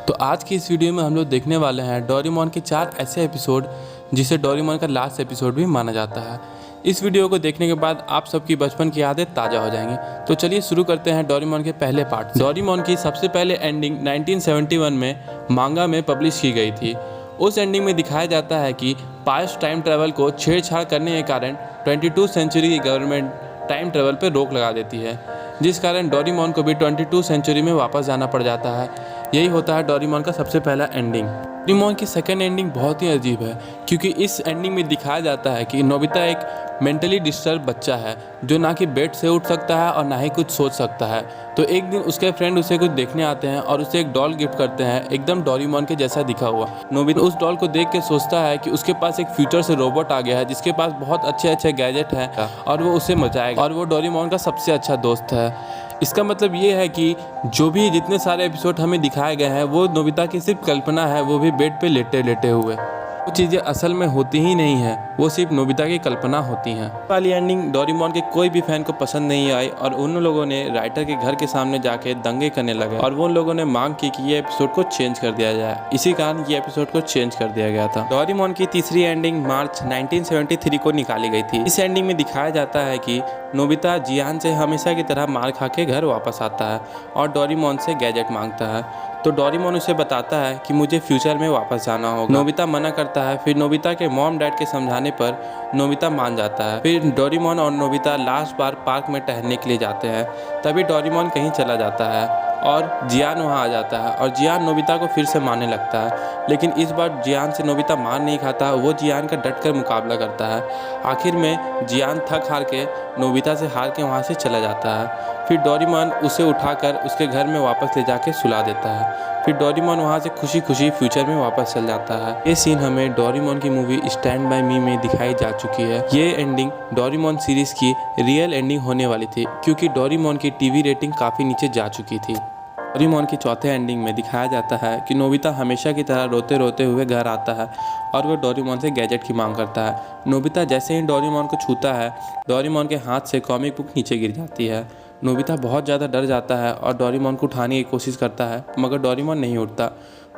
तो आज की इस वीडियो में हम लोग देखने वाले हैं डोरेमोन के 4 ऐसे एपिसोड जिसे डोरेमोन का लास्ट एपिसोड भी माना जाता है। इस वीडियो को देखने के बाद आप सबकी बचपन की यादें ताज़ा हो जाएंगी। तो चलिए शुरू करते हैं डोरेमोन के पहले पार्ट से। डोरेमोन की सबसे पहले एंडिंग 1971 में मांगा में पब्लिश की गई थी। उस एंडिंग में दिखाया जाता है कि पास्ट टाइम ट्रैवल को छेड़छाड़ करने के कारण 22 सेंचुरी की गवर्नमेंट टाइम ट्रैवल पर रोक लगा देती है, जिस कारण डोरेमोन को भी 22 सेंचुरी में वापस जाना पड़ जाता है। यही होता है डोरेमोन का सबसे पहला एंडिंग। डोरेमोन की सेकंड एंडिंग बहुत ही अजीब है, क्योंकि इस एंडिंग में दिखाया जाता है कि नोबिता एक मेंटली डिस्टर्ब बच्चा है जो ना कि बेड से उठ सकता है और ना ही कुछ सोच सकता है। तो एक दिन उसके फ्रेंड उसे कुछ देखने आते हैं और उसे एक डॉल गिफ्ट करते हैं, एकदम डोरेमोन के जैसा दिखा हुआ। नोबिता उस डॉल को देख के सोचता है कि उसके पास एक फ्यूचर से रोबोट आ गया है जिसके पास बहुत अच्छे अच्छे गैजेट हैं और वो उसे मचाएगा, और वो डोरेमोन का सबसे अच्छा दोस्त है। इसका मतलब ये है कि जो भी जितने सारे एपिसोड हमें दिखाए गए हैं वो नोबिता की सिर्फ कल्पना है, वो भी बेड पे लेटे लेटे हुए। वो चीज़ें असल में होती ही नहीं है, वो सिर्फ नोबिता की कल्पना होती हैं। वाली एंडिंग डोरेमोन के कोई भी फैन को पसंद नहीं आई और उन लोगों ने राइटर के घर के सामने जाके दंगे करने लगे और वो लोगों ने मांग की कि ये एपिसोड को चेंज कर दिया जाए। इसी कारण ये एपिसोड को चेंज कर दिया गया था। डोरेमोन की तीसरी एंडिंग मार्च 1973 को निकाली गई थी। इस एंडिंग में दिखाया जाता है कि नोबिता जियान से हमेशा की तरह मार खा के घर वापस आता है और डोरेमोन से गैजेट मांगता है। तो डोरेमोन उसे बताता है कि मुझे फ्यूचर में वापस जाना होगा। नोबिता मना करता है। फिर नोबिता के मॉम डैड के समझाने पर नोबिता मान जाता है। फिर डोरेमोन और नोबिता लास्ट बार पार्क में टहलने के लिए जाते हैं। तभी डोरेमोन कहीं चला जाता है और जियान वहाँ आ जाता है और जियान नोबिता को फिर से मारने लगता है, लेकिन इस बार जियान से नोबिता मार नहीं खाता, वो जियान का डटकर मुकाबला करता है। आखिर में जियान थक हार के नोबिता से हार के वहाँ से चला जाता है। फिर डोरेमोन उसे उठाकर उसके घर में वापस ले जाके सुला देता है। फिर डोरेमोन वहाँ से खुशी खुशी फ्यूचर में वापस चल जाता है। ये सीन हमें डोरेमोन की मूवी स्टैंड बाय मी में दिखाई जा चुकी है। ये एंडिंग डोरेमोन सीरीज की रियल एंडिंग होने वाली थी, क्योंकि डोरेमोन की टीवी रेटिंग काफ़ी नीचे जा चुकी थी। डोरेमोन की चौथे एंडिंग में दिखाया जाता है कि नोबिता हमेशा की तरह रोते रोते हुए घर आता है और वो डोरेमोन से गैजेट की मांग करता है। नोबिता जैसे ही डोरेमोन को छूता है, डोरेमोन के हाथ से कॉमिक बुक नीचे गिर जाती है। नोबिता बहुत ज़्यादा डर जाता है और डोरेमोन को उठाने की कोशिश करता है, मगर डोरेमोन नहीं उठता।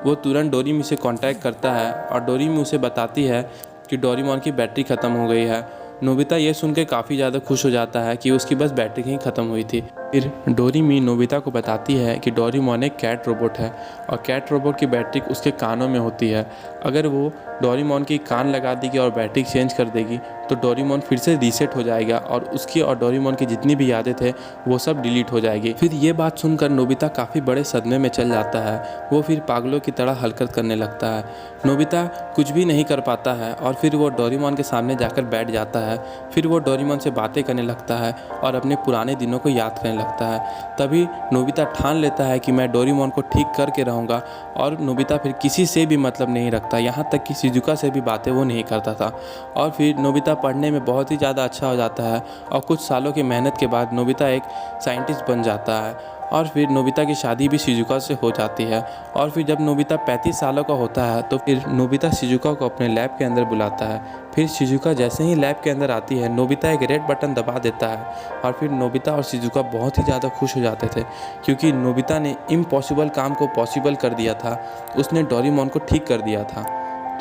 वो तुरंत डोरेमी से कांटेक्ट करता है और डोरेमी उसे बताती है कि डोरेमोन की बैटरी ख़त्म हो गई है। नोबिता ये सुन के काफ़ी ज़्यादा खुश हो जाता है कि उसकी बस बैटरी ही ख़त्म हुई थी। फिर डोरेमी नोबिता को बताती है कि डोरेमोन एक कैट रोबोट है और कैट रोबोट की बैटरी उसके कानों में होती है। अगर वो डोरेमोन की कान लगा देगी और बैटरी चेंज कर देगी तो डोरेमोन फिर से रीसेट हो जाएगा और उसकी और डोरेमोन की जितनी भी यादें थे वो सब डिलीट हो जाएगी। फिर ये बात सुनकर नोबिता काफ़ी बड़े सदमे में चल जाता है। वो फिर पागलों की तरह हरकत करने लगता है। नोबिता कुछ भी नहीं कर पाता है और फिर वो डोरेमोन के सामने जाकर बैठ जाता है। फिर वो डोरेमोन से बातें करने लगता है और अपने पुराने दिनों को याद करने लगता है। तभी नोबिता ठान लेता है कि मैं डोरेमोन को ठीक करके रहूँगा, और नोबिता फिर किसी से भी मतलब नहीं रखता, यहाँ तक कि शिजुका से भी बातें वो नहीं करता था। और फिर नोबिता पढ़ने में बहुत ही ज़्यादा अच्छा हो जाता है और कुछ सालों की मेहनत के बाद नोबिता एक साइंटिस्ट बन जाता है। और फिर नोबिता की शादी भी शिजुका से हो जाती है। और फिर जब नोबिता 35 सालों का होता है तो फिर नोबिता शिजुका को अपने लैब के अंदर बुलाता है। फिर शिजुका जैसे ही लैब के अंदर आती है, नोबिता एक रेड बटन दबा देता है और फिर नोबिता और शिजुका बहुत ही ज़्यादा खुश हो जाते थे, क्योंकि नोबिता ने इम्पॉसिबल काम को पॉसिबल कर दिया था। उसने डोरेमोन को ठीक कर दिया था।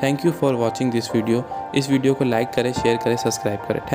Thank you for watching this video. इस वीडियो को लाइक करें, शेयर करें, सब्सक्राइब करें।